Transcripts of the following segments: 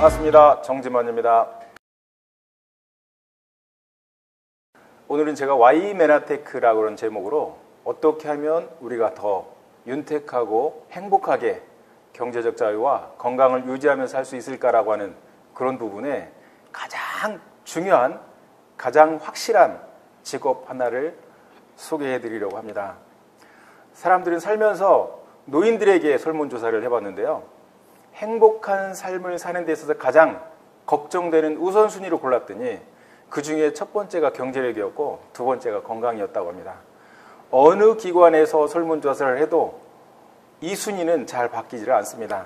반갑습니다. 정지만입니다. 오늘은 제가 Y 메나테크라고 하는 제목으로 어떻게 하면 우리가 더 윤택하고 행복하게 경제적 자유와 건강을 유지하면서 살 수 있을까라고 하는 그런 부분에 가장 중요한, 가장 확실한 직업 하나를 소개해 드리려고 합니다. 사람들은 살면서 노인들에게 설문조사를 해봤는데요. 행복한 삶을 사는 데 있어서 가장 걱정되는 우선순위로 골랐더니 그 중에 첫 번째가 경제력이었고 두 번째가 건강이었다고 합니다. 어느 기관에서 설문조사를 해도 이 순위는 잘 바뀌지를 않습니다.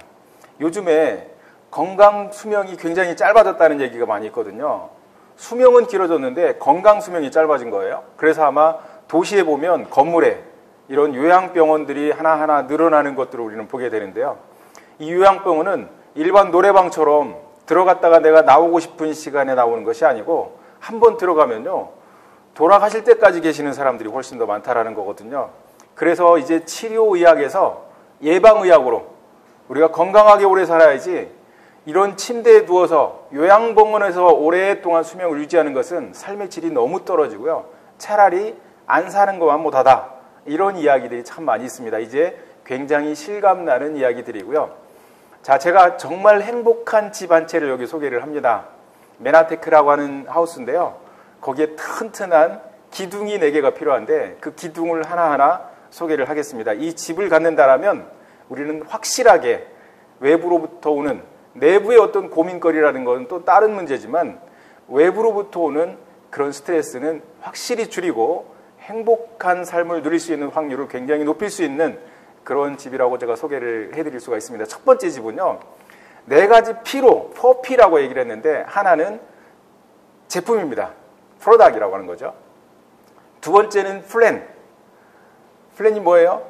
요즘에 건강 수명이 굉장히 짧아졌다는 얘기가 많이 있거든요. 수명은 길어졌는데 건강 수명이 짧아진 거예요. 그래서 아마 도시에 보면 건물에 이런 요양병원들이 하나하나 늘어나는 것들을 우리는 보게 되는데요. 이 요양병원은 일반 노래방처럼 들어갔다가 내가 나오고 싶은 시간에 나오는 것이 아니고 한번 들어가면요, 돌아가실 때까지 계시는 사람들이 훨씬 더 많다라는 거거든요. 그래서 이제 치료의학에서 예방의학으로 우리가 건강하게 오래 살아야지 이런 침대에 누워서 요양병원에서 오랫동안 수명을 유지하는 것은 삶의 질이 너무 떨어지고요. 차라리 안 사는 것만 못하다. 이런 이야기들이 참 많이 있습니다. 이제 굉장히 실감나는 이야기들이고요. 자, 제가 정말 행복한 집 한 채를 여기 소개를 합니다. 메나테크라고 하는 하우스인데요. 거기에 튼튼한 기둥이 4개가 필요한데 그 기둥을 하나하나 소개를 하겠습니다. 이 집을 갖는다라면 우리는 확실하게 외부로부터 오는 내부의 어떤 고민거리라는 건 또 다른 문제지만 외부로부터 오는 그런 스트레스는 확실히 줄이고 행복한 삶을 누릴 수 있는 확률을 굉장히 높일 수 있는 그런 집이라고 제가 소개를 해드릴 수가 있습니다. 첫 번째 집은요, 4가지 P로 4P라고 얘기를 했는데 하나는 제품입니다. 프로덕트라고 하는 거죠. 두 번째는 플랜이 뭐예요?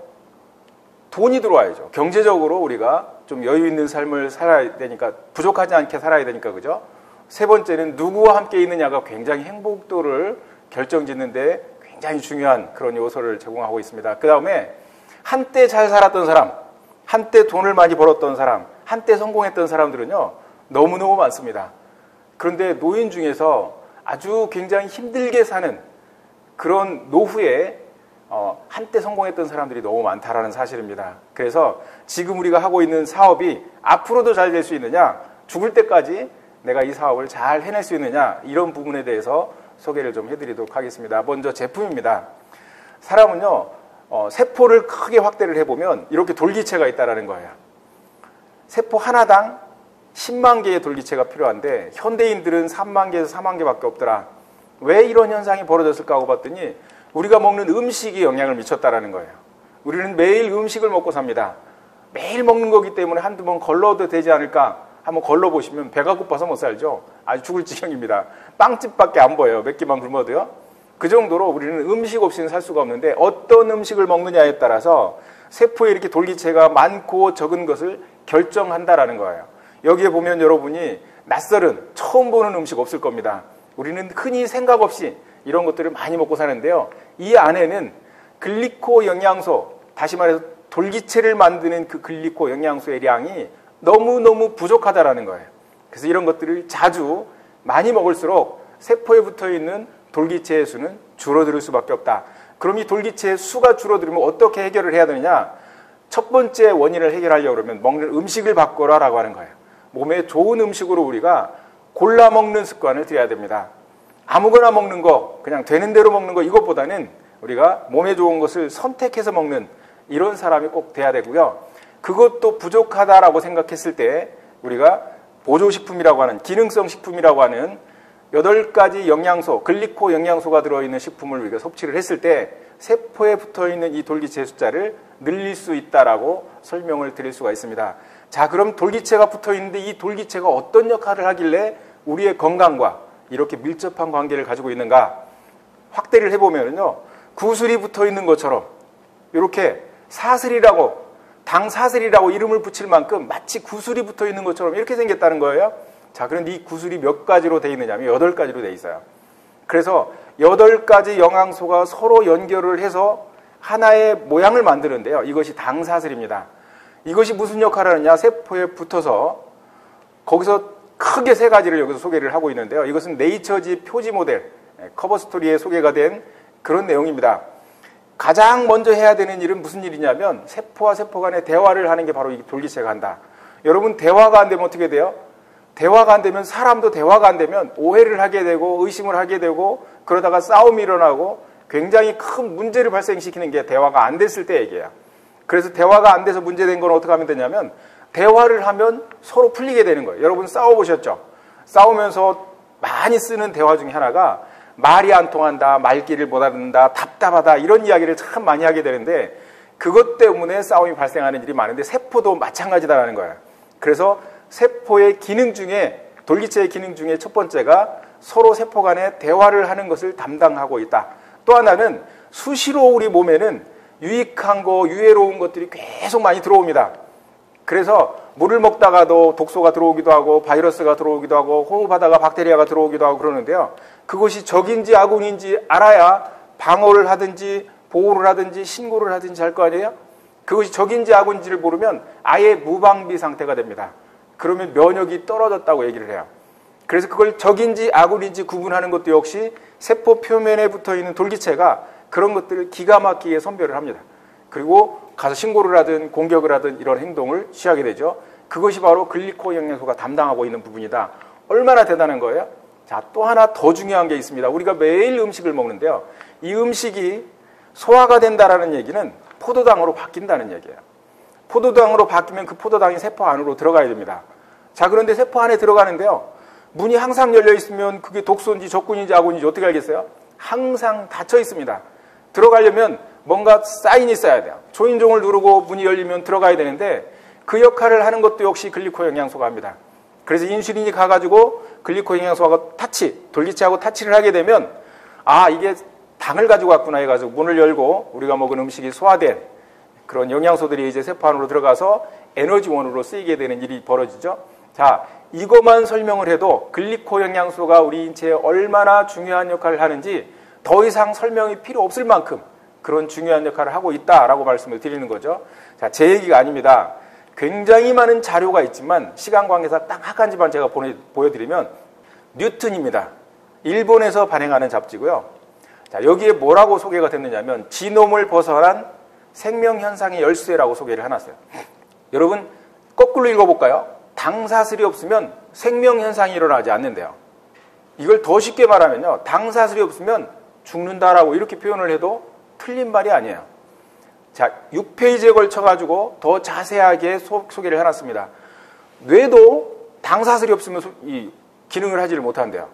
돈이 들어와야죠. 경제적으로 우리가 좀 여유 있는 삶을 살아야 되니까, 부족하지 않게 살아야 되니까, 그죠? 세 번째는 누구와 함께 있느냐가 굉장히 행복도를 결정짓는데 굉장히 중요한 그런 요소를 제공하고 있습니다. 그 다음에 한때 잘 살았던 사람, 한때 돈을 많이 벌었던 사람, 한때 성공했던 사람들은요, 너무너무 많습니다. 그런데 노인 중에서 아주 굉장히 힘들게 사는 그런 노후에 한때 성공했던 사람들이 너무 많다라는 사실입니다. 그래서 지금 우리가 하고 있는 사업이 앞으로도 잘 될 수 있느냐, 죽을 때까지 내가 이 사업을 잘 해낼 수 있느냐, 이런 부분에 대해서 소개를 좀 해드리도록 하겠습니다. 먼저 제품입니다. 사람은요, 세포를 크게 확대를 해보면 이렇게 돌기체가 있다는 거예요. 세포 하나당 10만 개의 돌기체가 필요한데 현대인들은 3만 개에서 4만 개밖에 없더라. 왜 이런 현상이 벌어졌을까 하고 봤더니 우리가 먹는 음식이 영향을 미쳤다라는 거예요. 우리는 매일 음식을 먹고 삽니다. 매일 먹는 거기 때문에 한두 번 걸러도 되지 않을까? 한번 걸러보시면 배가 고파서 못 살죠. 아주 죽을 지경입니다. 빵집밖에 안 보여요. 몇 개만 굶어도요. 그 정도로 우리는 음식 없이는 살 수가 없는데 어떤 음식을 먹느냐에 따라서 세포에 이렇게 돌기체가 많고 적은 것을 결정한다라는 거예요. 여기에 보면 여러분이 낯설은 처음 보는 음식 없을 겁니다. 우리는 흔히 생각 없이 이런 것들을 많이 먹고 사는데요. 이 안에는 글리코 영양소, 다시 말해서 돌기체를 만드는 그 글리코 영양소의 량이 너무너무 부족하다라는 거예요. 그래서 이런 것들을 자주 많이 먹을수록 세포에 붙어있는 돌기체의 수는 줄어들 수밖에 없다. 그럼 이 돌기체의 수가 줄어들면 어떻게 해결을 해야 되느냐? 첫 번째 원인을 해결하려고 그러면 먹는 음식을 바꿔라라고 하는 거예요. 몸에 좋은 음식으로 우리가 골라 먹는 습관을 들여야 됩니다. 아무거나 먹는 거, 그냥 되는 대로 먹는 거, 이것보다는 우리가 몸에 좋은 것을 선택해서 먹는 이런 사람이 꼭 돼야 되고요. 그것도 부족하다라고 생각했을 때 우리가 보조식품이라고 하는, 기능성 식품이라고 하는 8가지 영양소, 글리코 영양소가 들어있는 식품을 우리가 섭취를 했을 때 세포에 붙어있는 이 돌기체 숫자를 늘릴 수 있다라고 설명을 드릴 수가 있습니다. 자, 그럼 돌기체가 붙어있는데 이 돌기체가 어떤 역할을 하길래 우리의 건강과 이렇게 밀접한 관계를 가지고 있는가? 확대를 해보면요, 구슬이 붙어있는 것처럼 이렇게 사슬이라고, 당사슬이라고 이름을 붙일 만큼 마치 구슬이 붙어있는 것처럼 이렇게 생겼다는 거예요. 자, 그런데 이 구슬이 몇 가지로 되어 있느냐면 8가지로 되어 있어요. 그래서 8가지 영양소가 서로 연결을 해서 하나의 모양을 만드는데요. 이것이 당사슬입니다. 이것이 무슨 역할을 하느냐? 세포에 붙어서 거기서 크게 세 가지를 여기서 소개를 하고 있는데요. 이것은 네이처지 표지 모델, 커버 스토리에 소개가 된 그런 내용입니다. 가장 먼저 해야 되는 일은 무슨 일이냐면 세포와 세포 간의 대화를 하는 게 바로 이 돌기체가 한다. 여러분, 대화가 안 되면 어떻게 돼요? 대화가 안 되면, 사람도 대화가 안 되면 오해를 하게 되고 의심을 하게 되고 그러다가 싸움이 일어나고 굉장히 큰 문제를 발생시키는 게 대화가 안 됐을 때 얘기예요. 그래서 대화가 안 돼서 문제된 건 어떻게 하면 되냐면 대화를 하면 서로 풀리게 되는 거예요. 여러분 싸워보셨죠? 싸우면서 많이 쓰는 대화 중에 하나가 말이 안 통한다, 말귀를 못 알아듣는다, 답답하다 이런 이야기를 참 많이 하게 되는데 그것 때문에 싸움이 발생하는 일이 많은데 세포도 마찬가지다라는 거예요. 그래서 세포의 기능 중에, 돌기체의 기능 중에 첫 번째가 서로 세포 간에 대화를 하는 것을 담당하고 있다. 또 하나는 수시로 우리 몸에는 유익한 거, 유해로운 것들이 계속 많이 들어옵니다. 그래서 물을 먹다가도 독소가 들어오기도 하고 바이러스가 들어오기도 하고 호흡하다가 박테리아가 들어오기도 하고 그러는데요. 그것이 적인지 아군인지 알아야 방어를 하든지 보호를 하든지 신고를 하든지 할 거 아니에요? 그것이 적인지 아군인지를 모르면 아예 무방비 상태가 됩니다. 그러면 면역이 떨어졌다고 얘기를 해요. 그래서 그걸 적인지 아군인지 구분하는 것도 역시 세포 표면에 붙어있는 돌기체가 그런 것들을 기가 막히게 선별을 합니다. 그리고 가서 신고를 하든 공격을 하든 이런 행동을 취하게 되죠. 그것이 바로 글리코 영양소가 담당하고 있는 부분이다. 얼마나 대단한 거예요? 자, 또 하나 더 중요한 게 있습니다. 우리가 매일 음식을 먹는데요. 이 음식이 소화가 된다라는 얘기는 포도당으로 바뀐다는 얘기예요. 포도당으로 바뀌면 그 포도당이 세포 안으로 들어가야 됩니다. 자, 그런데 세포 안에 들어가는데요. 문이 항상 열려 있으면 그게 독소인지 적군인지 아군인지 어떻게 알겠어요? 항상 닫혀 있습니다. 들어가려면 뭔가 사인이 있어야 돼요. 초인종을 누르고 문이 열리면 들어가야 되는데 그 역할을 하는 것도 역시 글리코 영양소가 합니다. 그래서 인슐린이 가가지고 글리코 영양소하고 돌기체하고 타치를 하게 되면 아, 이게 당을 가지고 왔구나 해가지고 문을 열고 우리가 먹은 음식이 소화된 그런 영양소들이 이제 세포 안으로 들어가서 에너지원으로 쓰이게 되는 일이 벌어지죠. 자, 이것만 설명을 해도 글리코 영양소가 우리 인체에 얼마나 중요한 역할을 하는지 더 이상 설명이 필요 없을 만큼 그런 중요한 역할을 하고 있다라고 말씀을 드리는 거죠. 자, 제 얘기가 아닙니다. 굉장히 많은 자료가 있지만 시간 관계상 딱 한 가지만 제가 보여드리면 뉴튼입니다. 일본에서 발행하는 잡지고요. 자, 여기에 뭐라고 소개가 됐느냐면 지놈을 벗어난 생명현상의 열쇠라고 소개를 해놨어요. 여러분 거꾸로 읽어볼까요? 당사슬이 없으면 생명현상이 일어나지 않는데요. 이걸 더 쉽게 말하면요. 당사슬이 없으면 죽는다라고 이렇게 표현을 해도 틀린 말이 아니에요. 자, 6페이지에 걸쳐가지고 더 자세하게 소개를 해놨습니다. 뇌도 당사슬이 없으면 이 기능을 하지를 못한대요.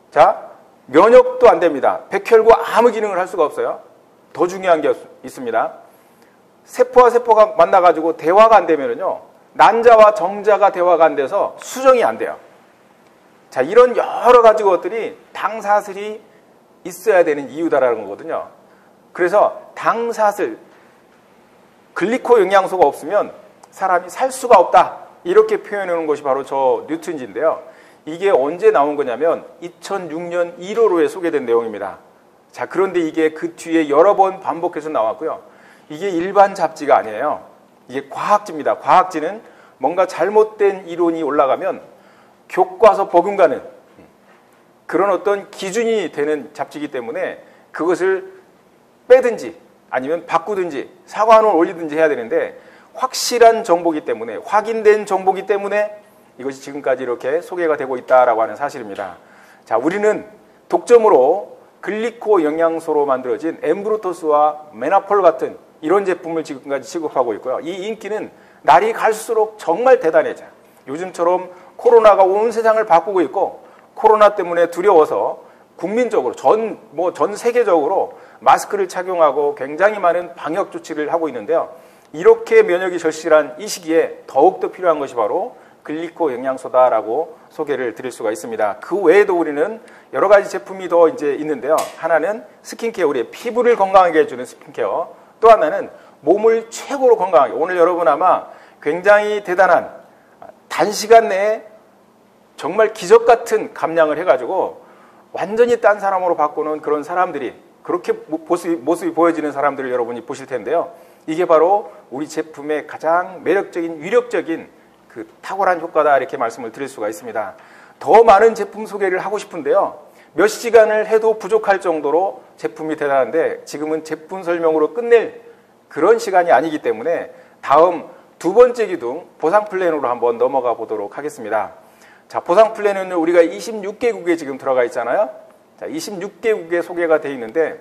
자, 면역도 안 됩니다. 백혈과 아무 기능을 할 수가 없어요. 더 중요한 게 있습니다. 세포와 세포가 만나가지고 대화가 안 되면은요, 난자와 정자가 대화가 안 돼서 수정이 안 돼요. 자, 이런 여러 가지 것들이 당사슬이 있어야 되는 이유다라는 거거든요. 그래서 당사슬, 글리코 영양소가 없으면 사람이 살 수가 없다. 이렇게 표현해 놓은 것이 바로 저 뉴튼지인데요. 이게 언제 나온 거냐면 2006년 1월호에 소개된 내용입니다. 자, 그런데 이게 그 뒤에 여러 번 반복해서 나왔고요. 이게 일반 잡지가 아니에요. 이게 과학지입니다. 과학지는 뭔가 잘못된 이론이 올라가면 교과서 버금가는 그런 어떤 기준이 되는 잡지이기 때문에 그것을 빼든지 아니면 바꾸든지 사과안을 올리든지 해야 되는데 확실한 정보이기 때문에 확인된 정보이기 때문에 이것이 지금까지 이렇게 소개가 되고 있다라고 하는 사실입니다. 자, 우리는 독점으로 글리코 영양소로 만들어진 엠브루토스와 메나폴 같은 이런 제품을 지금까지 취급하고 있고요. 이 인기는 날이 갈수록 정말 대단해져요. 요즘처럼 코로나가 온 세상을 바꾸고 있고 코로나 때문에 두려워서 국민적으로 전 세계적으로 마스크를 착용하고 굉장히 많은 방역 조치를 하고 있는데요. 이렇게 면역이 절실한 이 시기에 더욱더 필요한 것이 바로 글리코 영양소다라고 소개를 드릴 수가 있습니다. 그 외에도 우리는 여러 가지 제품이 더 이제 있는데요. 하나는 스킨케어, 우리의 피부를 건강하게 해주는 스킨케어. 또 하나는 몸을 최고로 건강하게. 오늘 여러분 아마 굉장히 대단한 단시간 내에 정말 기적 같은 감량을 해가지고 완전히 딴 사람으로 바꾸는 그런 사람들이 그렇게 모습이 보여지는 사람들을 여러분이 보실 텐데요. 이게 바로 우리 제품의 가장 매력적인, 위력적인 그 탁월한 효과다 이렇게 말씀을 드릴 수가 있습니다. 더 많은 제품 소개를 하고 싶은데요. 몇 시간을 해도 부족할 정도로 제품이 대단한데 지금은 제품 설명으로 끝낼 그런 시간이 아니기 때문에 다음 두 번째 기둥 보상 플랜으로 한번 넘어가 보도록 하겠습니다. 자, 보상 플랜은 우리가 26개국에 지금 들어가 있잖아요. 자, 26개국에 소개가 되어 있는데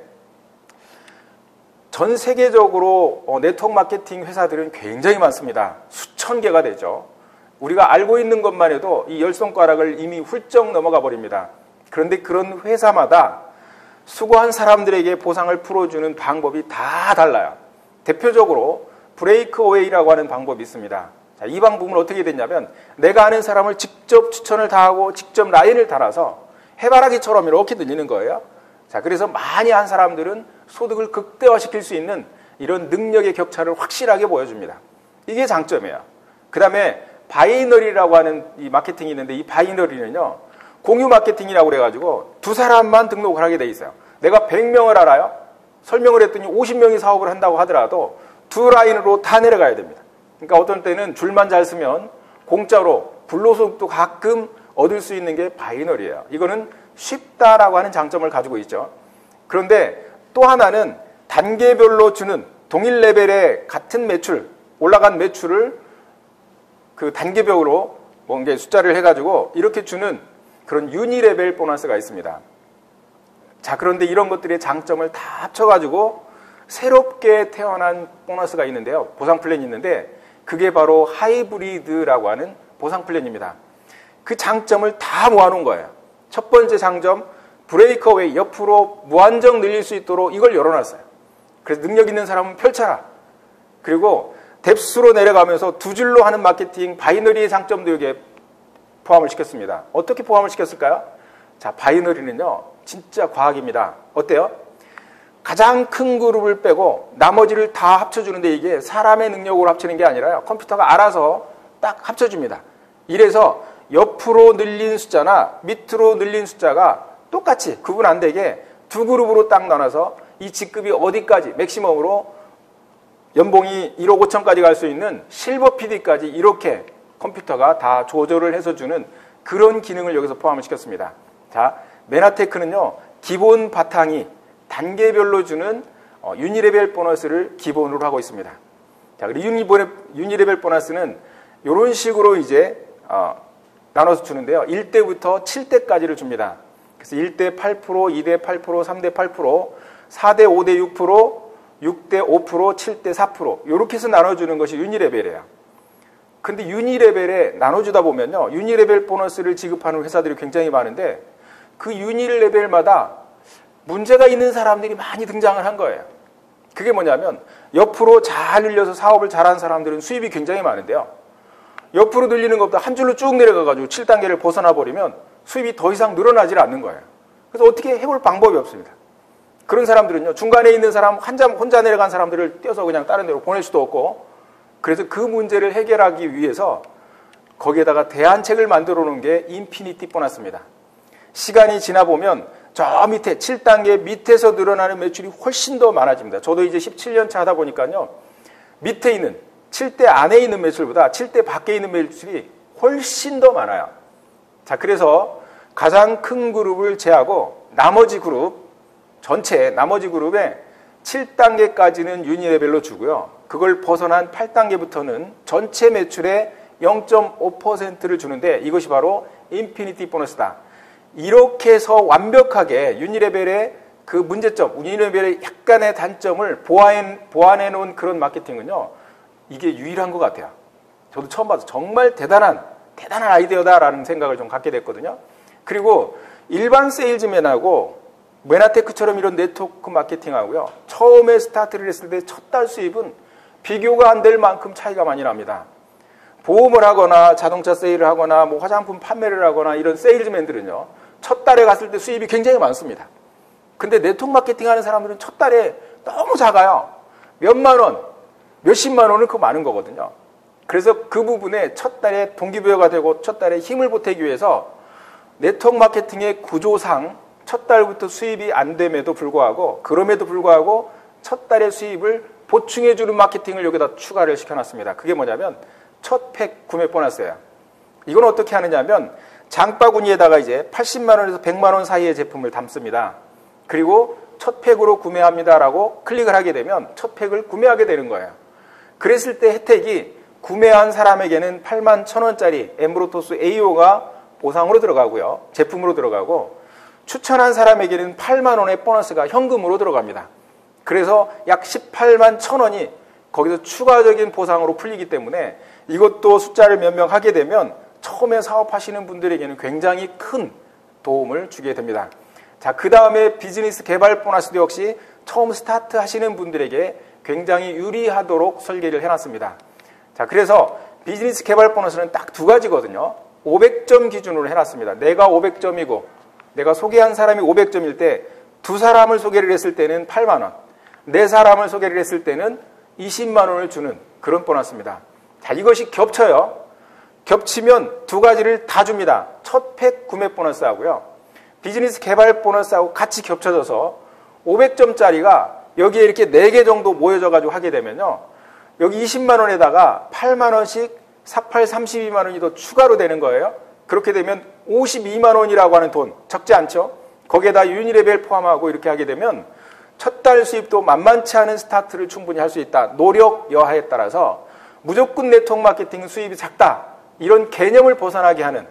전 세계적으로 네트워크 마케팅 회사들은 굉장히 많습니다. 수천 개가 되죠. 우리가 알고 있는 것만 해도 이 10손가락을 이미 훌쩍 넘어가 버립니다. 그런데 그런 회사마다 수고한 사람들에게 보상을 풀어주는 방법이 다 달라요. 대표적으로 브레이크어웨이라고 하는 방법이 있습니다. 자, 이 방법은 어떻게 됐냐면 내가 아는 사람을 직접 추천을 다 하고 직접 라인을 달아서 해바라기처럼 이렇게 들리는 거예요. 자, 그래서 많이 한 사람들은 소득을 극대화시킬 수 있는 이런 능력의 격차를 확실하게 보여줍니다. 이게 장점이에요. 그 다음에 바이너리라고 하는 이 마케팅이 있는데 이 바이너리는요, 공유 마케팅이라고 그래가지고 두 사람만 등록을 하게 돼 있어요. 내가 100명을 알아요. 설명을 했더니 50명이 사업을 한다고 하더라도 두 라인으로 다 내려가야 됩니다. 그러니까 어떤 때는 줄만 잘 쓰면 공짜로 불로소득도 가끔 얻을 수 있는 게 바이너리예요. 이거는 쉽다라고 하는 장점을 가지고 있죠. 그런데 또 하나는 단계별로 주는 동일 레벨의 같은 매출, 올라간 매출을 그 단계별로 뭔가 숫자를 해가지고 이렇게 주는 그런 유니레벨 보너스가 있습니다. 자, 그런데 이런 것들의 장점을 다 합쳐가지고 새롭게 태어난 보너스가 있는데요. 보상 플랜이 있는데 그게 바로 하이브리드라고 하는 보상 플랜입니다. 그 장점을 다 모아놓은 거예요. 첫 번째 장점, 브레이크어웨이, 옆으로 무한정 늘릴 수 있도록 이걸 열어놨어요. 그래서 능력 있는 사람은 펼쳐라. 그리고 뎁스로 내려가면서 두 줄로 하는 마케팅, 바이너리의 장점도 여기에 포함을 시켰습니다. 어떻게 포함을 시켰을까요? 자, 바이너리는요, 진짜 과학입니다. 어때요? 가장 큰 그룹을 빼고 나머지를 다 합쳐주는데 이게 사람의 능력으로 합치는 게 아니라요. 컴퓨터가 알아서 딱 합쳐줍니다. 이래서 옆으로 늘린 숫자나 밑으로 늘린 숫자가 똑같이 구분 안 되게 두 그룹으로 딱 나눠서 이 직급이 어디까지 맥시멈으로 연봉이 1억 5천까지 갈 수 있는 실버 PD까지 이렇게 컴퓨터가 다 조절을 해서 주는 그런 기능을 여기서 포함을 시켰습니다. 자, 메나테크는요, 기본 바탕이 단계별로 주는 유니레벨 보너스를 기본으로 하고 있습니다. 자, 그리고 유니레벨 보너스는 이런 식으로 이제 나눠서 주는데요. 1대부터 7대까지를 줍니다. 그래서 1대 8%, 2대 8%, 3대 8%, 4대 5대 6%, 6대 5%, 7대 4% 이렇게 해서 나눠주는 것이 유니레벨이에요. 근데 유니레벨에 나눠주다 보면요, 유니레벨 보너스를 지급하는 회사들이 굉장히 많은데 그 유니레벨마다 문제가 있는 사람들이 많이 등장을 한 거예요. 그게 뭐냐면 옆으로 잘 늘려서 사업을 잘하는 사람들은 수입이 굉장히 많은데요. 옆으로 늘리는 것보다 한 줄로 쭉 내려가가지고 7단계를 벗어나 버리면 수입이 더 이상 늘어나질 않는 거예요. 그래서 어떻게 해볼 방법이 없습니다. 그런 사람들은요, 중간에 있는 사람, 혼자 내려간 사람들을 떼어서 그냥 다른 데로 보낼 수도 없고, 그래서 그 문제를 해결하기 위해서 거기에다가 대안책을 만들어 놓은 게 인피니티 보너스입니다. 시간이 지나 보면 저 밑에 7단계 밑에서 늘어나는 매출이 훨씬 더 많아집니다. 저도 이제 17년 차 하다 보니까요, 밑에 있는 7대 안에 있는 매출보다 7대 밖에 있는 매출이 훨씬 더 많아요. 자, 그래서 가장 큰 그룹을 제하고 나머지 그룹 전체 나머지 그룹에 7단계까지는 유니레벨로 주고요. 그걸 벗어난 8단계부터는 전체 매출의 0.5%를 주는데 이것이 바로 인피니티 보너스다. 이렇게 해서 완벽하게 유니레벨의 그 문제점, 유니레벨의 약간의 단점을 보완해 놓은 그런 마케팅은요, 이게 유일한 것 같아요. 저도 처음 봐서 정말 대단한 아이디어다라는 생각을 좀 갖게 됐거든요. 그리고 일반 세일즈맨하고 메나테크처럼 이런 네트워크 마케팅하고요, 처음에 스타트를 했을 때 첫 달 수입은 비교가 안 될 만큼 차이가 많이 납니다. 보험을 하거나 자동차 세일을 하거나 뭐 화장품 판매를 하거나 이런 세일즈맨들은요, 첫 달에 갔을 때 수입이 굉장히 많습니다. 근데 네트워크 마케팅 하는 사람들은 첫 달에 너무 작아요. 몇만 원, 몇십만 원은 그거 많은 거거든요. 그래서 그 부분에 첫 달에 동기부여가 되고 첫 달에 힘을 보태기 위해서 네트워크 마케팅의 구조상 첫 달부터 수입이 안 됨에도 불구하고, 그럼에도 불구하고 첫 달의 수입을 보충해 주는 마케팅을 여기다 추가를 시켜놨습니다. 그게 뭐냐면 첫 팩 구매 보너스예요. 이건 어떻게 하느냐 하면 장바구니에다가 이제 80만 원에서 100만 원 사이의 제품을 담습니다. 그리고 첫 팩으로 구매합니다라고 클릭을 하게 되면 첫 팩을 구매하게 되는 거예요. 그랬을 때 혜택이 구매한 사람에게는 8만 1,000원짜리 엠브로토스 AO가 보상으로 들어가고요. 제품으로 들어가고 추천한 사람에게는 8만 원의 보너스가 현금으로 들어갑니다. 그래서 약 18만 1,000원이 거기서 추가적인 보상으로 풀리기 때문에 이것도 숫자를 몇 명 하게 되면 처음에 사업하시는 분들에게는 굉장히 큰 도움을 주게 됩니다. 자, 그 다음에 비즈니스 개발 보너스도 역시 처음 스타트 하시는 분들에게 굉장히 유리하도록 설계를 해놨습니다. 자, 그래서 비즈니스 개발 보너스는 딱 두 가지거든요. 500점 기준으로 해놨습니다. 내가 500점이고 내가 소개한 사람이 500점일 때 두 사람을 소개를 했을 때는 8만 원, 네 사람을 소개를 했을 때는 20만 원을 주는 그런 보너스입니다. 자, 이것이 겹쳐요. 겹치면 두 가지를 다 줍니다. 첫 팩 구매 보너스하고요. 비즈니스 개발 보너스하고 같이 겹쳐져서 500점짜리가 여기에 이렇게 4개 정도 모여져가지고 하게 되면요. 여기 20만 원에다가 8만 원씩 48, 32만 원이 더 추가로 되는 거예요. 그렇게 되면 52만 원이라고 하는 돈, 적지 않죠? 거기에다 유니레벨 포함하고 이렇게 하게 되면 첫 달 수입도 만만치 않은 스타트를 충분히 할 수 있다. 노력 여하에 따라서 무조건 네트워크 마케팅 수입이 작다. 이런 개념을 벗어나게 하는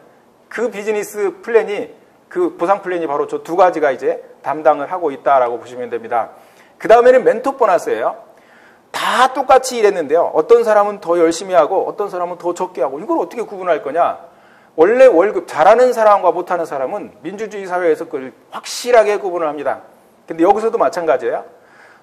그 비즈니스 플랜이, 그 보상 플랜이 바로 저 두 가지가 이제 담당을 하고 있다라고 보시면 됩니다. 그 다음에는 멘토 보너스예요. 다 똑같이 일했는데요. 어떤 사람은 더 열심히 하고 어떤 사람은 더 적게 하고 이걸 어떻게 구분할 거냐? 원래 월급 잘하는 사람과 못하는 사람은 민주주의 사회에서 그걸 확실하게 구분을 합니다. 근데 여기서도 마찬가지예요.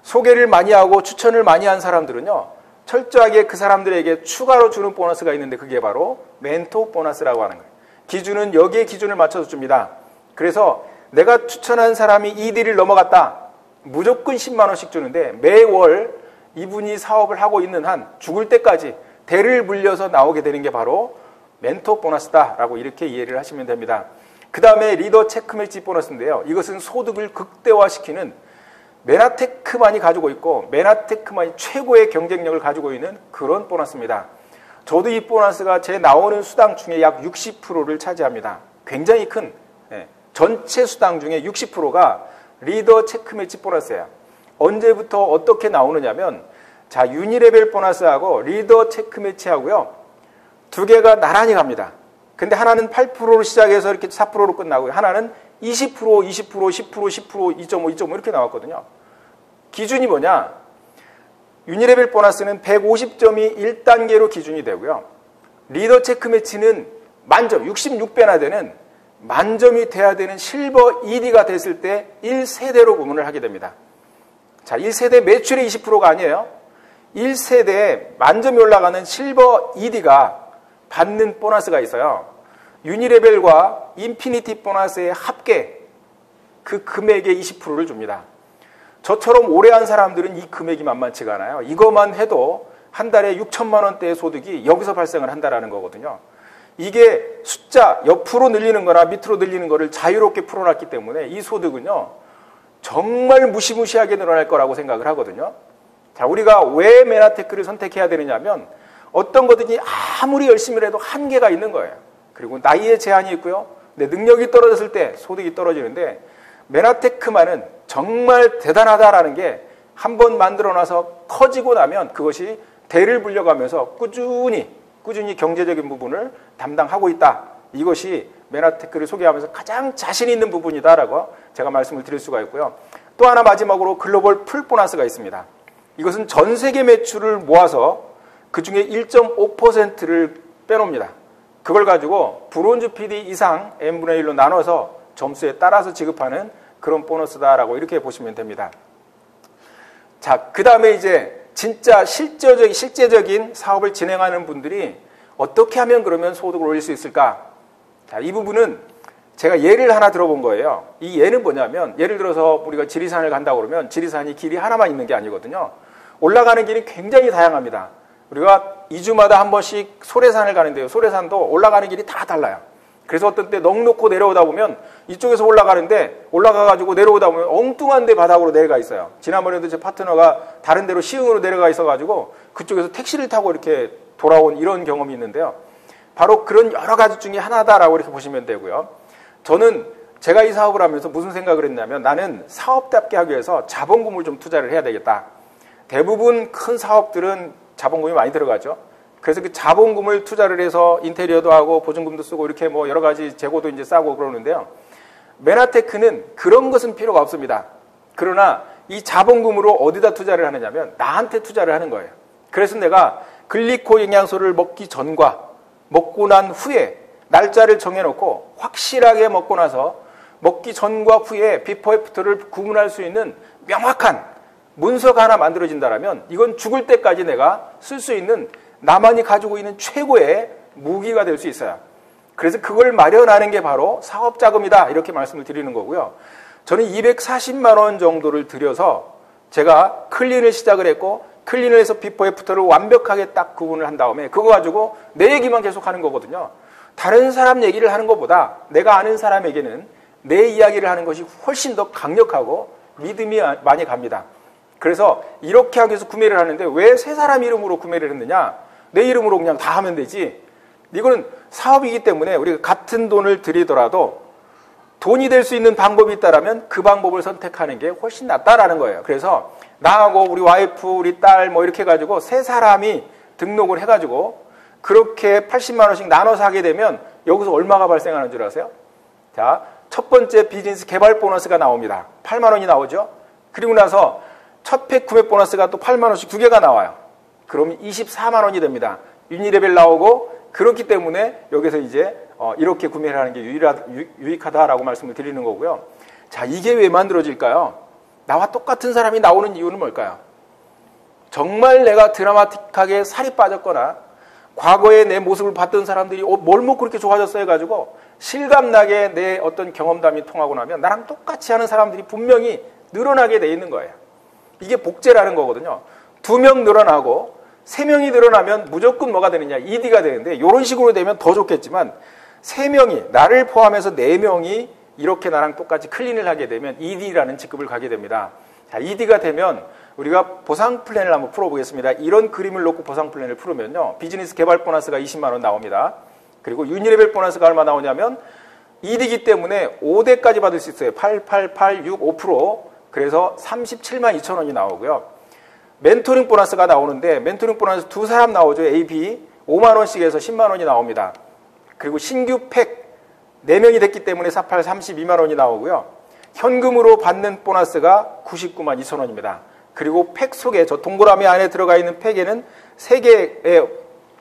소개를 많이 하고 추천을 많이 한 사람들은요. 철저하게 그 사람들에게 추가로 주는 보너스가 있는데 그게 바로 멘토 보너스라고 하는 거예요. 기준은 여기에 기준을 맞춰서 줍니다. 그래서 내가 추천한 사람이 이 딜을 넘어갔다. 무조건 10만 원씩 주는데 매월 이분이 사업을 하고 있는 한 죽을 때까지 대를 물려서 나오게 되는 게 바로 멘토 보너스다라고 이렇게 이해를 하시면 됩니다. 그 다음에 리더 체크 매치 보너스인데요. 이것은 소득을 극대화시키는 메나테크만이 가지고 있고 메나테크만이 최고의 경쟁력을 가지고 있는 그런 보너스입니다. 저도 이 보너스가 제 나오는 수당 중에 약 60%를 차지합니다. 굉장히 큰, 전체 수당 중에 60%가 리더 체크 매치 보너스예요. 언제부터 어떻게 나오느냐면, 자, 유니레벨 보너스하고 리더 체크 매치하고요. 두 개가 나란히 갑니다. 근데 하나는 8%로 시작해서 이렇게 4%로 끝나고 하나는 20%, 20%, 10%, 10%, 2.5, 2.5 이렇게 나왔거든요. 기준이 뭐냐? 유니레벨 보너스는 150점이 1단계로 기준이 되고요. 리더 체크 매치는 만점, 66배나 되는 만점이 돼야 되는 실버 ED가 됐을 때 1세대로 구분을 하게 됩니다. 자, 1세대 매출의 20%가 아니에요. 1세대에 만점이 올라가는 실버 ED가 받는 보너스가 있어요. 유니레벨과 인피니티 보너스의 합계 그 금액의 20%를 줍니다. 저처럼 오래 한 사람들은 이 금액이 만만치가 않아요. 이것만 해도 한 달에 6천만 원대의 소득이 여기서 발생을 한다라는 거거든요. 이게 숫자 옆으로 늘리는 거나 밑으로 늘리는 거를 자유롭게 풀어놨기 때문에 이 소득은요. 정말 무시무시하게 늘어날 거라고 생각을 하거든요. 자, 우리가 왜 메나테크를 선택해야 되느냐면 어떤 거든지 아무리 열심히 해도 한계가 있는 거예요. 그리고 나이에 제한이 있고요. 내 능력이 떨어졌을 때 소득이 떨어지는데 메나테크만은 정말 대단하다라는 게 한 번 만들어놔서 커지고 나면 그것이 대를 불려가면서 꾸준히 경제적인 부분을 담당하고 있다. 이것이 메나테크를 소개하면서 가장 자신 있는 부분이다라고 제가 말씀을 드릴 수가 있고요. 또 하나 마지막으로 글로벌 풀 보너스가 있습니다. 이것은 전 세계 매출을 모아서 그 중에 1.5%를 빼놓습니다. 그걸 가지고 브론즈 PD 이상 n분의 1로 나눠서 점수에 따라서 지급하는 그런 보너스다라고 이렇게 보시면 됩니다. 자, 그 다음에 이제 진짜 실제적인 사업을 진행하는 분들이 어떻게 하면 그러면 소득을 올릴 수 있을까? 자, 이 부분은 제가 예를 하나 들어본 거예요. 이 예는 뭐냐면 예를 들어서 우리가 지리산을 간다고 그러면 지리산이 길이 하나만 있는 게 아니거든요. 올라가는 길이 굉장히 다양합니다. 우리가 2주마다 한 번씩 소래산을 가는데요. 소래산도 올라가는 길이 다 달라요. 그래서 어떤 때 넋놓고 내려오다 보면 이쪽에서 올라가는데 올라가가지고 내려오다 보면 엉뚱한 데 바닥으로 내려가 있어요. 지난번에도 제 파트너가 다른 데로 시흥으로 내려가 있어가지고 그쪽에서 택시를 타고 이렇게 돌아온 이런 경험이 있는데요. 바로 그런 여러 가지 중에 하나다라고 이렇게 보시면 되고요. 저는 제가 이 사업을 하면서 무슨 생각을 했냐면 나는 사업답게 하기 위해서 자본금을 좀 투자를 해야 되겠다. 대부분 큰 사업들은 자본금이 많이 들어가죠. 그래서 그 자본금을 투자를 해서 인테리어도 하고 보증금도 쓰고 이렇게 뭐 여러 가지 재고도 이제 싸고 그러는데요. 메나테크는 그런 것은 필요가 없습니다. 그러나 이 자본금으로 어디다 투자를 하느냐면 나한테 투자를 하는 거예요. 그래서 내가 글리코 영양소를 먹기 전과 먹고 난 후에 날짜를 정해놓고 확실하게 먹고 나서 먹기 전과 후에 비포 애프터를 구분할 수 있는 명확한 문서가 하나 만들어진다면 이건 죽을 때까지 내가 쓸 수 있는 나만이 가지고 있는 최고의 무기가 될 수 있어요. 그래서 그걸 마련하는 게 바로 사업자금이다 이렇게 말씀을 드리는 거고요. 저는 240만 원 정도를 들여서 제가 클린을 시작을 했고 클린을 해서 비포 애프터를 완벽하게 딱 구분을 한 다음에 그거 가지고 내 얘기만 계속 하는 거거든요. 다른 사람 얘기를 하는 것보다 내가 아는 사람에게는 내 이야기를 하는 것이 훨씬 더 강력하고 믿음이 많이 갑니다. 그래서 이렇게 하기 위해서 구매를 하는데 왜 세 사람 이름으로 구매를 했느냐? 내 이름으로 그냥 다 하면 되지. 이거는 사업이기 때문에 우리가 같은 돈을 들이더라도 돈이 될 수 있는 방법이 있다면 그 방법을 선택하는 게 훨씬 낫다라는 거예요. 그래서 나하고 우리 와이프, 우리 딸 뭐 이렇게 해가지고 세 사람이 등록을 해가지고 그렇게 80만 원씩 나눠서 하게 되면 여기서 얼마가 발생하는 줄 아세요? 자, 첫 번째 비즈니스 개발 보너스가 나옵니다. 8만 원이 나오죠. 그리고 나서 첫 팩 구매 보너스가 또 8만 원씩 두 개가 나와요. 그러면 24만 원이 됩니다. 유니레벨 나오고 그렇기 때문에 여기서 이제 이렇게 구매를 하는 게 유익하다라고 말씀을 드리는 거고요. 자, 이게 왜 만들어질까요? 나와 똑같은 사람이 나오는 이유는 뭘까요? 정말 내가 드라마틱하게 살이 빠졌거나 과거에 내 모습을 봤던 사람들이 뭘 먹고 그렇게 좋아졌어 해가지고 실감나게 내 어떤 경험담이 통하고 나면 나랑 똑같이 하는 사람들이 분명히 늘어나게 돼 있는 거예요. 이게 복제라는 거거든요. 2명 늘어나고 3명이 늘어나면 무조건 뭐가 되느냐? ED가 되는데 이런 식으로 되면 더 좋겠지만 3명이 나를 포함해서 4명이 이렇게 나랑 똑같이 클린을 하게 되면 ED라는 직급을 가게 됩니다. 자, ED가 되면 우리가 보상 플랜을 한번 풀어보겠습니다. 이런 그림을 놓고 보상 플랜을 풀으면요. 비즈니스 개발 보너스가 20만 원 나옵니다. 그리고 유니레벨 보너스가 얼마 나오냐면 ED이기 때문에 5대까지 받을 수 있어요. 8, 8, 8, 6, 5%. 그래서 37만 2천 원이 나오고요. 멘토링 보너스가 나오는데 멘토링 보너스 두 사람 나오죠. A, B. 5만 원씩 해서 10만 원이 나옵니다. 그리고 신규 팩 4명이 됐기 때문에 48, 32만 원이 나오고요. 현금으로 받는 보너스가 99만 2천 원입니다. 그리고 팩 속에 저 동그라미 안에 들어가 있는 팩에는 3개의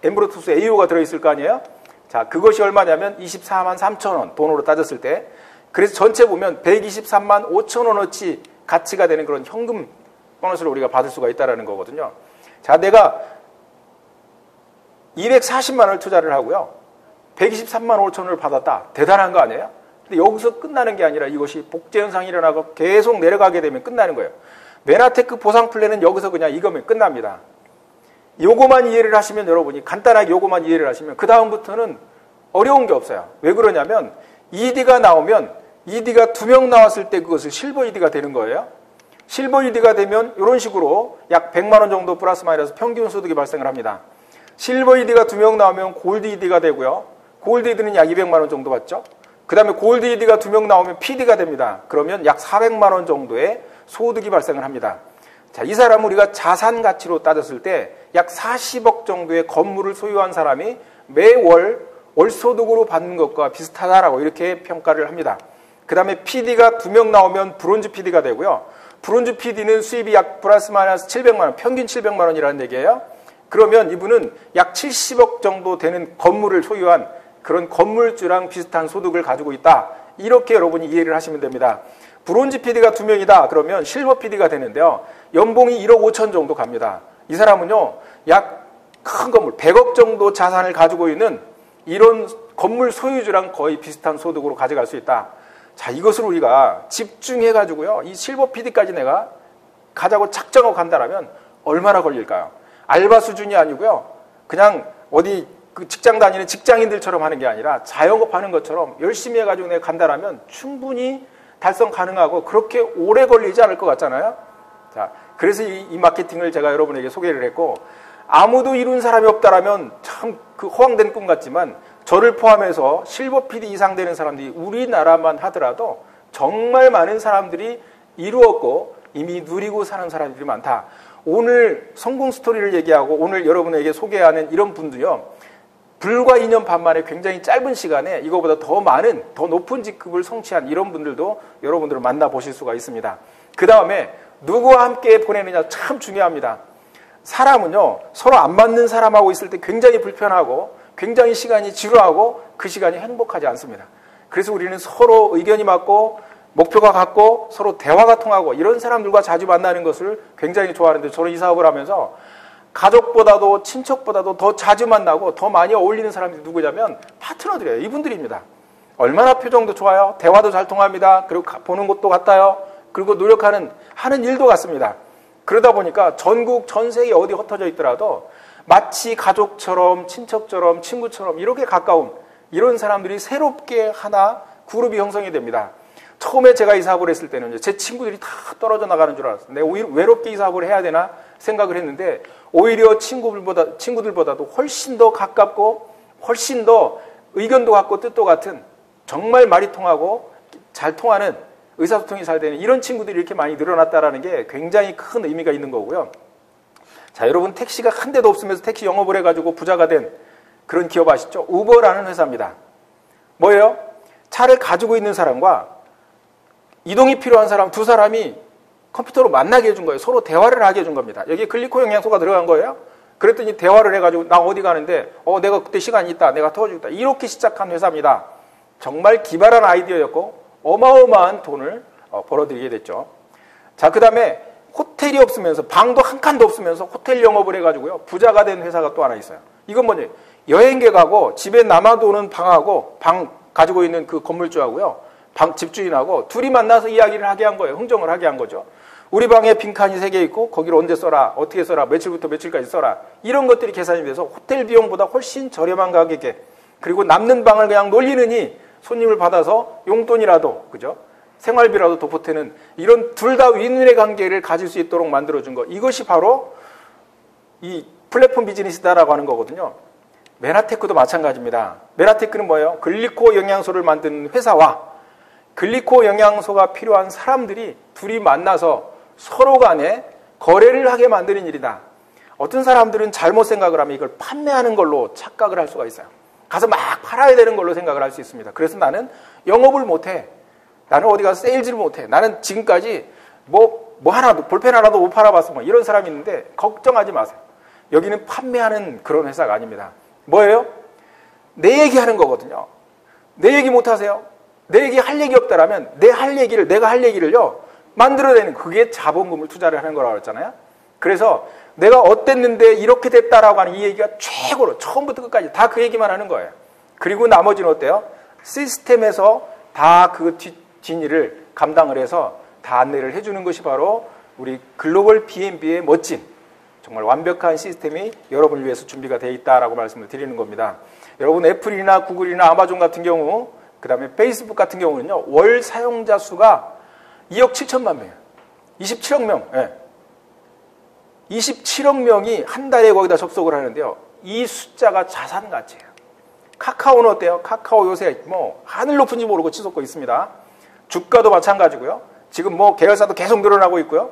엠브로투스 AO가 들어있을 거 아니에요? 자, 그것이 얼마냐면 24만 3천 원 돈으로 따졌을 때. 그래서 전체 보면 123만 5천 원어치 가치가 되는 그런 현금 보너스를 우리가 받을 수가 있다는 거거든요. 자, 내가 240만 원을 투자를 하고요. 123만 5천 원을 받았다. 대단한 거 아니에요? 근데 여기서 끝나는 게 아니라 이것이 복제 현상이 일어나고 계속 내려가게 되면 끝나는 거예요. 메나테크 보상 플랜은 여기서 그냥 이거면 끝납니다. 요거만 이해를 하시면 여러분이 간단하게 요거만 이해를 하시면 그 다음부터는 어려운 게 없어요. 왜 그러냐면 ED가 나오면 ED가 2명 나왔을 때 그것을 실버 ED가 되는 거예요. 실버 ED가 되면 이런 식으로 약 100만 원 정도 플러스 마이너스 평균 소득이 발생을 합니다. 실버 ED가 2명 나오면 골드 ED가 되고요. 골드 ED는 약 200만 원 정도 받죠. 그 다음에 골드 ED가 2명 나오면 PD가 됩니다. 그러면 약 400만 원 정도의 소득이 발생을 합니다. 자, 이 사람은 우리가 자산 가치로 따졌을 때 약 40억 정도의 건물을 소유한 사람이 매월 월소득으로 받는 것과 비슷하다라고 이렇게 평가를 합니다. 그 다음에 PD가 2명 나오면 브론즈 PD가 되고요. 브론즈 PD는 수입이 약 플러스 마이너스 700만 원, 평균 700만 원이라는 얘기예요. 그러면 이분은 약 70억 정도 되는 건물을 소유한 그런 건물주랑 비슷한 소득을 가지고 있다. 이렇게 여러분이 이해를 하시면 됩니다. 브론즈 PD가 2명이다. 그러면 실버 PD가 되는데요. 연봉이 1억 5천 정도 갑니다. 이 사람은요. 약 큰 건물, 100억 정도 자산을 가지고 있는 이런 건물 소유주랑 거의 비슷한 소득으로 가져갈 수 있다. 자, 이것을 우리가 집중해가지고요. 이 실버 PD까지 내가 가자고 작정하고 간다라면 얼마나 걸릴까요? 알바 수준이 아니고요. 그냥 어디 그 직장 다니는 직장인들처럼 하는 게 아니라 자영업 하는 것처럼 열심히 해가지고 내가 간다라면 충분히 달성 가능하고 그렇게 오래 걸리지 않을 것 같잖아요. 자, 그래서 이 마케팅을 제가 여러분에게 소개를 했고, 아무도 이룬 사람이 없다라면 참 그 허황된 꿈 같지만 저를 포함해서 실버 PD 이상 되는 사람들이 우리나라만 하더라도 정말 많은 사람들이 이루었고 이미 누리고 사는 사람들이 많다. 오늘 성공 스토리를 얘기하고 오늘 여러분에게 소개하는 이런 분도요, 불과 2년 반 만에 굉장히 짧은 시간에 이거보다 더 많은, 더 높은 직급을 성취한 이런 분들도 여러분들을 만나보실 수가 있습니다. 그 다음에 누구와 함께 보내느냐 참 중요합니다. 사람은요, 서로 안 맞는 사람하고 있을 때 굉장히 불편하고 굉장히 시간이 지루하고 그 시간이 행복하지 않습니다. 그래서 우리는 서로 의견이 맞고 목표가 같고 서로 대화가 통하고 이런 사람들과 자주 만나는 것을 굉장히 좋아하는데, 저는 이 사업을 하면서 가족보다도 친척보다도 더 자주 만나고 더 많이 어울리는 사람들이 누구냐면 파트너들이에요. 이분들입니다. 얼마나 표정도 좋아요. 대화도 잘 통합니다. 그리고 보는 것도 같아요. 그리고 하는 일도 같습니다. 그러다 보니까 전국 전 세계 어디 흩어져 있더라도 마치 가족처럼 친척처럼 친구처럼 이렇게 가까운 이런 사람들이 새롭게 하나 그룹이 형성이 됩니다. 처음에 제가 이 사업을 했을 때는 제 친구들이 다 떨어져 나가는 줄 알았어요. 내가 오히려 외롭게 이 사업을 해야 되나 생각을 했는데, 오히려 친구들보다도 훨씬 더 가깝고 훨씬 더 의견도 같고 뜻도 같은, 정말 말이 통하고 잘 통하는, 의사소통이 잘 되는 이런 친구들이 이렇게 많이 늘어났다라는 게 굉장히 큰 의미가 있는 거고요. 자, 여러분, 택시가 한 대도 없으면서 택시 영업을 해가지고 부자가 된 그런 기업 아시죠? 우버라는 회사입니다. 뭐예요? 차를 가지고 있는 사람과 이동이 필요한 사람 두 사람이 컴퓨터로 만나게 해준 거예요. 서로 대화를 하게 해준 겁니다. 여기에 글리코 영양소가 들어간 거예요. 그랬더니 대화를 해가지고 나 어디 가는데 내가 그때 시간이 있다. 내가 태워주겠다. 이렇게 시작한 회사입니다. 정말 기발한 아이디어였고 어마어마한 돈을 벌어들이게 됐죠. 자, 그 다음에 호텔이 없으면서 방도 한 칸도 없으면서 호텔 영업을 해가지고요 부자가 된 회사가 또 하나 있어요. 이건 뭐냐, 여행객하고 집에 남아도는 방하고 방 가지고 있는 그 건물주하고요 방 집주인하고 둘이 만나서 이야기를 하게 한 거예요. 흥정을 하게 한 거죠. 우리 방에 빈칸이 3개 있고 거기를 언제 써라, 어떻게 써라, 며칠부터 며칠까지 써라, 이런 것들이 계산이 돼서 호텔 비용보다 훨씬 저렴한 가격에, 그리고 남는 방을 그냥 놀리느니 손님을 받아서 용돈이라도, 그죠? 생활비라도 더 보태는 이런 둘 다 윈윈의 관계를 가질 수 있도록 만들어준 거, 이것이 바로 이 플랫폼 비즈니스다라고 하는 거거든요. 메나테크도 마찬가지입니다. 메나테크는 뭐예요? 글리코 영양소를 만드는 회사와 글리코 영양소가 필요한 사람들이 둘이 만나서 서로 간에 거래를 하게 만드는 일이다. 어떤 사람들은 잘못 생각을 하면 이걸 판매하는 걸로 착각을 할 수가 있어요. 가서 막 팔아야 되는 걸로 생각을 할 수 있습니다. 그래서 나는 영업을 못해. 나는 어디 가서 세일즈를 못해. 나는 지금까지 뭐 하나도, 볼펜 하나도 못 팔아봤어. 뭐 이런 사람이 있는데 걱정하지 마세요. 여기는 판매하는 그런 회사가 아닙니다. 뭐예요? 내 얘기하는 거거든요. 내 얘기 못하세요? 내 얘기 할 얘기 없다라면 내가 할 얘기를요 만들어내는, 그게 자본금을 투자를 하는 거라고 했잖아요. 그래서 내가 어땠는데 이렇게 됐다라고 하는 이 얘기가 최고로 처음부터 끝까지 다 그 얘기만 하는 거예요. 그리고 나머지는 어때요? 시스템에서 다 그 뒷일을 감당을 해서 다 안내를 해주는 것이 바로 우리 글로벌 B&B의 멋진, 정말 완벽한 시스템이 여러분을 위해서 준비가 되어 있다라고 말씀을 드리는 겁니다. 여러분, 애플이나 구글이나 아마존 같은 경우, 그 다음에 페이스북 같은 경우는요 월 사용자 수가 2억 7천만 명이에요. 27억 명. 네. 27억 명이 한 달에 거기다 접속을 하는데요, 이 숫자가 자산 가치예요. 카카오는 어때요? 카카오 요새 뭐 하늘 높은지 모르고 치솟고 있습니다. 주가도 마찬가지고요. 지금 뭐 계열사도 계속 늘어나고 있고요.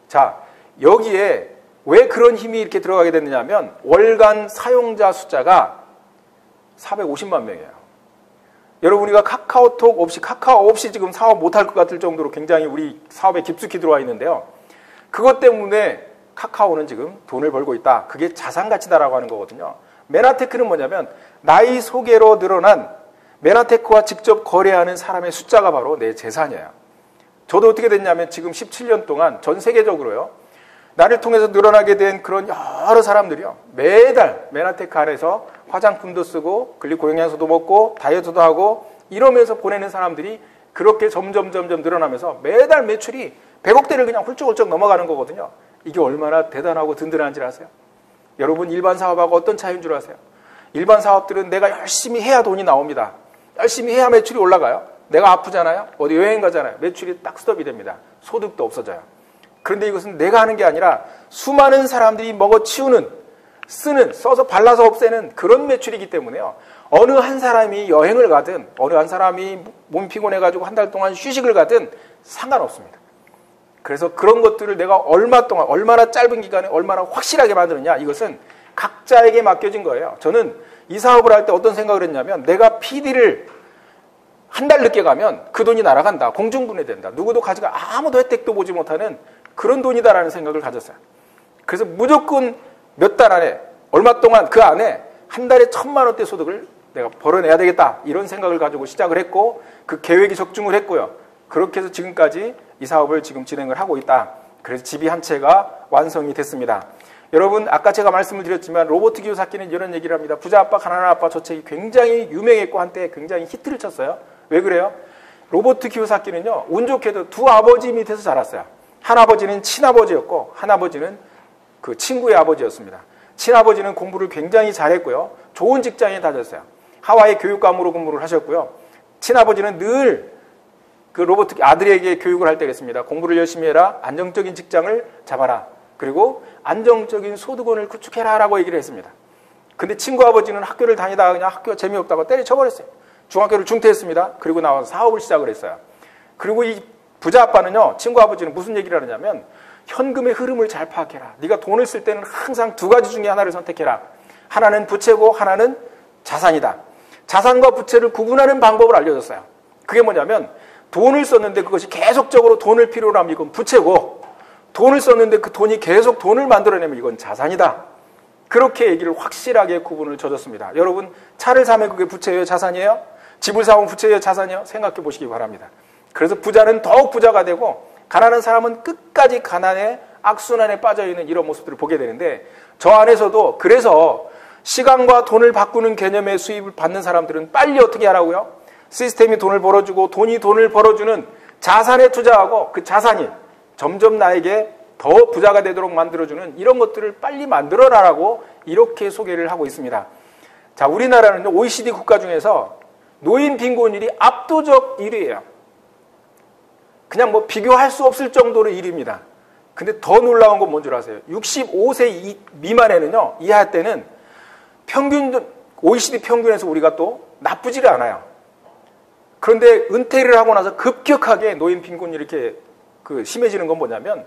자, 여기에 왜 그런 힘이 이렇게 들어가게 됐느냐면 월간 사용자 숫자가 450만 명이에요. 여러분, 우리가 카카오 없이 지금 사업 못할 것 같을 정도로 굉장히 우리 사업에 깊숙이 들어와 있는데요. 그것 때문에 카카오는 지금 돈을 벌고 있다. 그게 자산 가치다라고 하는 거거든요. 메나테크는 뭐냐면 나의 소개로 늘어난 메나테크와 직접 거래하는 사람의 숫자가 바로 내 재산이에요. 저도 어떻게 됐냐면 지금 17년 동안 전 세계적으로요, 나를 통해서 늘어나게 된 그런 여러 사람들이요, 매달 메나테크 안에서 화장품도 쓰고 글리코 영양소도 먹고 다이어트도 하고 이러면서 보내는 사람들이 그렇게 점점 늘어나면서 매달 매출이 100억대를 그냥 훌쩍훌쩍 넘어가는 거거든요. 이게 얼마나 대단하고 든든한지 아세요? 여러분, 일반 사업하고 어떤 차이인 줄 아세요? 일반 사업들은 내가 열심히 해야 돈이 나옵니다. 열심히 해야 매출이 올라가요. 내가 아프잖아요. 어디 여행 가잖아요. 매출이 딱 스톱이 됩니다. 소득도 없어져요. 그런데 이것은 내가 하는 게 아니라 수많은 사람들이 먹어치우는, 써서 발라서 없애는 그런 매출이기 때문에요. 어느 한 사람이 여행을 가든, 어느 한 사람이 몸이 피곤해가지고 한 달 동안 휴식을 가든 상관없습니다. 그래서 그런 것들을 내가 얼마나 짧은 기간에 얼마나 확실하게 만드느냐, 이것은 각자에게 맡겨진 거예요. 저는 이 사업을 할 때 어떤 생각을 했냐면, 내가 PD를 한 달 늦게 가면 그 돈이 날아간다. 공중분해된다. 누구도 가지고 아무도 혜택도 보지 못하는 그런 돈이다라는 생각을 가졌어요. 그래서 무조건 몇 달 안에, 얼마 동안 그 안에 한 달에 1,000만 원대 소득을 내가 벌어내야 되겠다. 이런 생각을 가지고 시작을 했고, 그 계획이 적중을 했고요. 그렇게 해서 지금까지 이 사업을 지금 진행을 하고 있다. 그래서 집이 한 채가 완성이 됐습니다. 여러분, 아까 제가 말씀을 드렸지만 로버트 기요사키는 이런 얘기를 합니다. 부자 아빠, 가난한 아빠 저 책이 굉장히 유명했고 한때 굉장히 히트를 쳤어요. 왜 그래요? 로버트 기요사키는요, 운 좋게도 두 아버지 밑에서 자랐어요. 한 아버지는 친아버지였고, 한 아버지는 그 친구의 아버지였습니다. 친아버지는 공부를 굉장히 잘했고요. 좋은 직장에 다녔어요. 하와이 교육감으로 근무를 하셨고요. 친아버지는 늘 그 로버트 아들에게 교육을 할 때 그랬습니다. 공부를 열심히 해라. 안정적인 직장을 잡아라. 그리고 안정적인 소득원을 구축해라 라고 얘기를 했습니다. 근데 친구 아버지는 학교를 다니다가 그냥 학교 재미없다고 때려쳐버렸어요. 중학교를 중퇴했습니다. 그리고 나와서 사업을 시작을 했어요. 그리고 이 부자 아빠는요, 친구 아버지는 무슨 얘기를 하느냐면, 현금의 흐름을 잘 파악해라. 네가 돈을 쓸 때는 항상 두 가지 중에 하나를 선택해라. 하나는 부채고 하나는 자산이다. 자산과 부채를 구분하는 방법을 알려줬어요. 그게 뭐냐면, 돈을 썼는데 그것이 계속적으로 돈을 필요로 하면 이건 부채고, 돈을 썼는데 그 돈이 계속 돈을 만들어내면 이건 자산이다. 그렇게 얘기를 확실하게 구분을 져줬습니다. 여러분, 차를 사면 그게 부채예요, 자산이에요? 집을 사면 부채예요, 자산이에요? 생각해 보시기 바랍니다. 그래서 부자는 더욱 부자가 되고, 가난한 사람은 끝까지 가난의 악순환에 빠져있는 이런 모습들을 보게 되는데, 저 안에서도 그래서 시간과 돈을 바꾸는 개념의 수입을 받는 사람들은 빨리 어떻게 하라고요? 시스템이 돈을 벌어주고 돈이 돈을 벌어주는 자산에 투자하고, 그 자산이 점점 나에게 더 부자가 되도록 만들어주는 이런 것들을 빨리 만들어라라고 이렇게 소개를 하고 있습니다. 자, 우리나라는 OECD 국가 중에서 노인 빈곤율이 압도적 1위예요. 그냥 뭐 비교할 수 없을 정도로 1위입니다. 근데 더 놀라운 건 뭔 줄 아세요? 65세 미만에는요, 이하 때는 OECD 평균에서 우리가 또 나쁘지를 않아요. 그런데 은퇴를 하고 나서 급격하게 노인 빈곤율이 이렇게 심해지는 건 뭐냐면,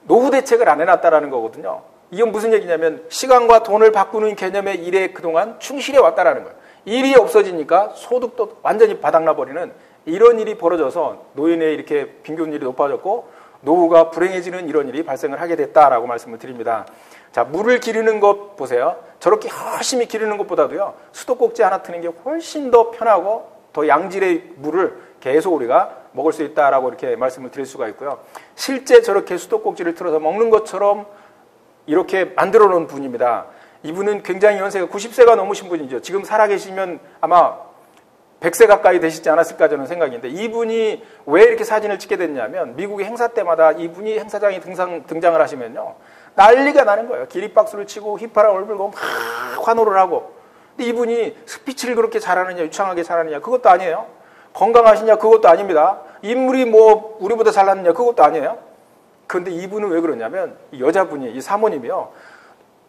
노후 대책을 안 해놨다라는 거거든요. 이건 무슨 얘기냐면, 시간과 돈을 바꾸는 개념의 일에 그동안 충실해 왔다라는 거예요. 일이 없어지니까 소득도 완전히 바닥나버리는 이런 일이 벌어져서 노인의 이렇게 빈곤율이 높아졌고, 노후가 불행해지는 이런 일이 발생을 하게 됐다라고 말씀을 드립니다. 자, 물을 기르는 것 보세요. 저렇게 열심히 기르는 것보다도요, 수도꼭지 하나 트는 게 훨씬 더 편하고 더 양질의 물을 계속 우리가 먹을 수 있다라고 이렇게 말씀을 드릴 수가 있고요. 실제 저렇게 수도꼭지를 틀어서 먹는 것처럼 이렇게 만들어 놓은 분입니다. 이분은 굉장히 연세가 90세가 넘으신 분이죠. 지금 살아계시면 아마 100세 가까이 되시지 않았을까 저는 생각인데, 이분이 왜 이렇게 사진을 찍게 됐냐면, 미국의 행사 때마다 이분이 행사장에 등장을 하시면요, 난리가 나는 거예요. 기립박수를 치고 휘파람을 불고 막 환호를 하고. 근데 이분이 스피치를 그렇게 잘하느냐, 유창하게 잘하느냐, 그것도 아니에요. 건강하시냐, 그것도 아닙니다. 인물이 뭐 우리보다 잘났느냐, 그것도 아니에요. 그런데 이분은 왜 그러냐면, 이 여자분이, 이 사모님이요,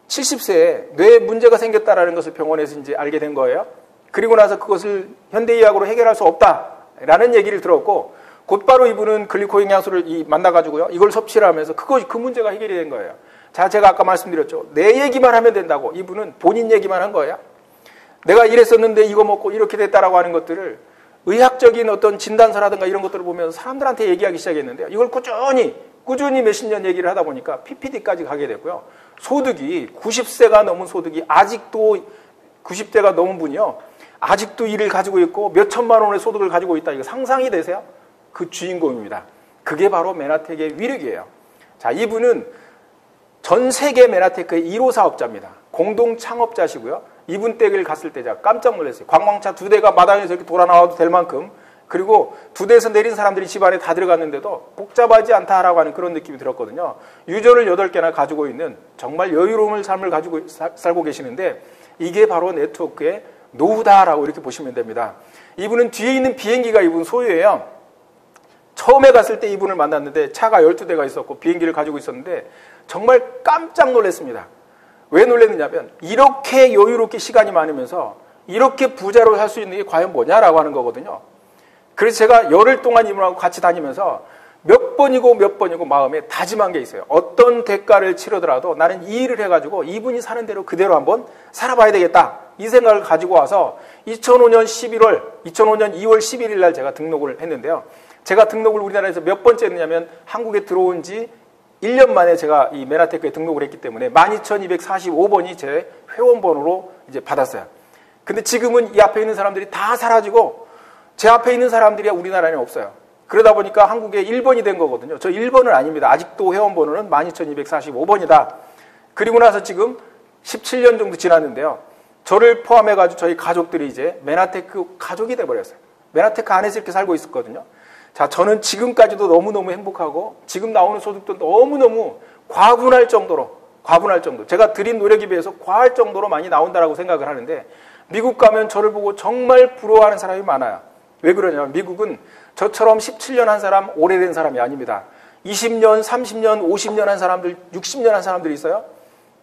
70세에 뇌에 문제가 생겼다라는 것을 병원에서 이제 알게 된 거예요. 그리고 나서 그것을 현대의학으로 해결할 수 없다라는 얘기를 들었고, 곧바로 이분은 글리코인 향수를 만나가지고요, 이걸 섭취를 하면서 그 문제가 해결이 된 거예요. 자, 제가 아까 말씀드렸죠. 내 얘기만 하면 된다고. 이분은 본인 얘기만 한 거예요. 내가 이랬었는데 이거 먹고 이렇게 됐다라고 하는 것들을 의학적인 어떤 진단서라든가 이런 것들을 보면서 사람들한테 얘기하기 시작했는데요. 이걸 꾸준히 몇십 년 얘기를 하다 보니까 PPD까지 가게 됐고요. 소득이 90세가 넘은 소득이 아직도 90대가 넘은 분이요, 아직도 일을 가지고 있고 몇 천만 원의 소득을 가지고 있다. 이거 상상이 되세요? 그 주인공입니다. 그게 바로 메나텍의 위력이에요. 자, 이분은 전 세계 메나테크의 1호 사업자입니다. 공동 창업자시고요. 이분 댁을 갔을 때 제가 깜짝 놀랐어요. 관광차 2대가 마당에서 이렇게 돌아 나와도 될 만큼, 그리고 2대에서 내린 사람들이 집안에 다 들어갔는데도 복잡하지 않다라고 하는 그런 느낌이 들었거든요. 유전을 8개나 가지고 있는 정말 여유로운 삶을 가지고 살고 계시는데, 이게 바로 네트워크의 노후다라고 이렇게 보시면 됩니다. 이분은 뒤에 있는 비행기가 이분 소유예요. 처음에 갔을 때 이분을 만났는데 차가 12대가 있었고 비행기를 가지고 있었는데 정말 깜짝 놀랐습니다. 왜 놀랐느냐면 이렇게 여유롭게 시간이 많으면서 이렇게 부자로 살 수 있는 게 과연 뭐냐라고 하는 거거든요. 그래서 제가 열흘 동안 이분하고 같이 다니면서 몇 번이고 마음에 다짐한 게 있어요. 어떤 대가를 치르더라도 나는 이 일을 해가지고 이분이 사는 대로 그대로 한번 살아봐야 되겠다. 이 생각을 가지고 와서 2005년 2월 11일 날 제가 등록을 했는데요. 제가 등록을 우리나라에서 몇 번째 했느냐면 한국에 들어온 지 1년 만에 제가 이 메나테크에 등록을 했기 때문에 12,245번이 제 회원번호로 이제 받았어요. 근데 지금은 이 앞에 있는 사람들이 다 사라지고 제 앞에 있는 사람들이 우리나라에는 없어요. 그러다 보니까 한국에 1번이 된 거거든요. 저 1번은 아닙니다. 아직도 회원번호는 12,245번이다. 그리고 나서 지금 17년 정도 지났는데요. 저를 포함해가지고 저희 가족들이 이제 메나테크 가족이 돼버렸어요. 메나테크 안에서 이렇게 살고 있었거든요. 자, 저는 지금까지도 너무너무 행복하고 지금 나오는 소득도 너무너무 과분할 정도로 제가 드린 노력에 비해서 과할 정도로 많이 나온다라고 생각을 하는데 미국 가면 저를 보고 정말 부러워하는 사람이 많아요. 왜 그러냐면 미국은 저처럼 17년 한 사람, 오래된 사람이 아닙니다. 20년, 30년, 50년 한 사람들, 60년 한 사람들이 있어요.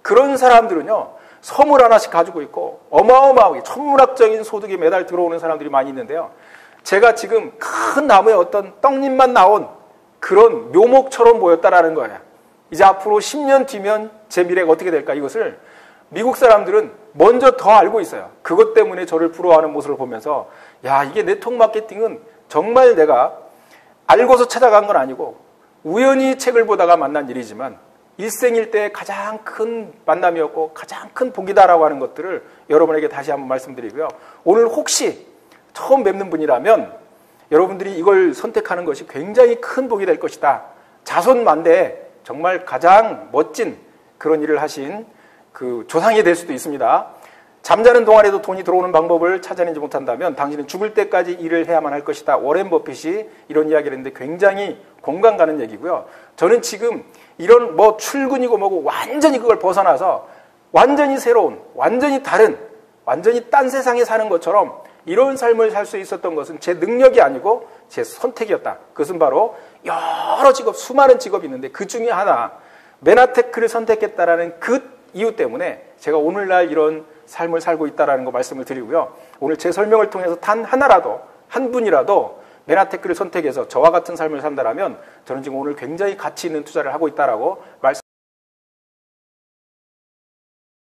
그런 사람들은요, 선물 하나씩 가지고 있고 어마어마하게 천문학적인 소득이 매달 들어오는 사람들이 많이 있는데요. 제가 지금 큰 나무에 어떤 떡잎만 나온 그런 묘목처럼 보였다라는 거예요. 이제 앞으로 10년 뒤면 제 미래가 어떻게 될까 이것을 미국 사람들은 먼저 더 알고 있어요. 그것 때문에 저를 부러워하는 모습을 보면서 야, 이게 네트워크 마케팅은 정말 내가 알고서 찾아간 건 아니고 우연히 책을 보다가 만난 일이지만 일생일대의 가장 큰 만남이었고 가장 큰 복이다라고 하는 것들을 여러분에게 다시 한번 말씀드리고요. 오늘 혹시 처음 뵙는 분이라면 여러분들이 이걸 선택하는 것이 굉장히 큰 복이 될 것이다. 자손만대에 정말 가장 멋진 그런 일을 하신 그 조상이 될 수도 있습니다. 잠자는 동안에도 돈이 들어오는 방법을 찾아내지 못한다면 당신은 죽을 때까지 일을 해야만 할 것이다. 워렌 버핏이 이런 이야기를 했는데 굉장히 공감 가는 얘기고요. 저는 지금 이런 뭐 출근이고 뭐고 완전히 그걸 벗어나서 완전히 새로운, 완전히 다른, 완전히 딴 세상에 사는 것처럼 이런 삶을 살 수 있었던 것은 제 능력이 아니고 제 선택이었다. 그것은 바로 여러 직업, 수많은 직업이 있는데 그 중에 하나, 메나테크를 선택했다라는 그 이유 때문에 제가 오늘날 이런 삶을 살고 있다는 거 말씀을 드리고요. 오늘 제 설명을 통해서 단 하나라도, 한 분이라도 메나테크를 선택해서 저와 같은 삶을 산다라면 저는 지금 오늘 굉장히 가치 있는 투자를 하고 있다라고 말씀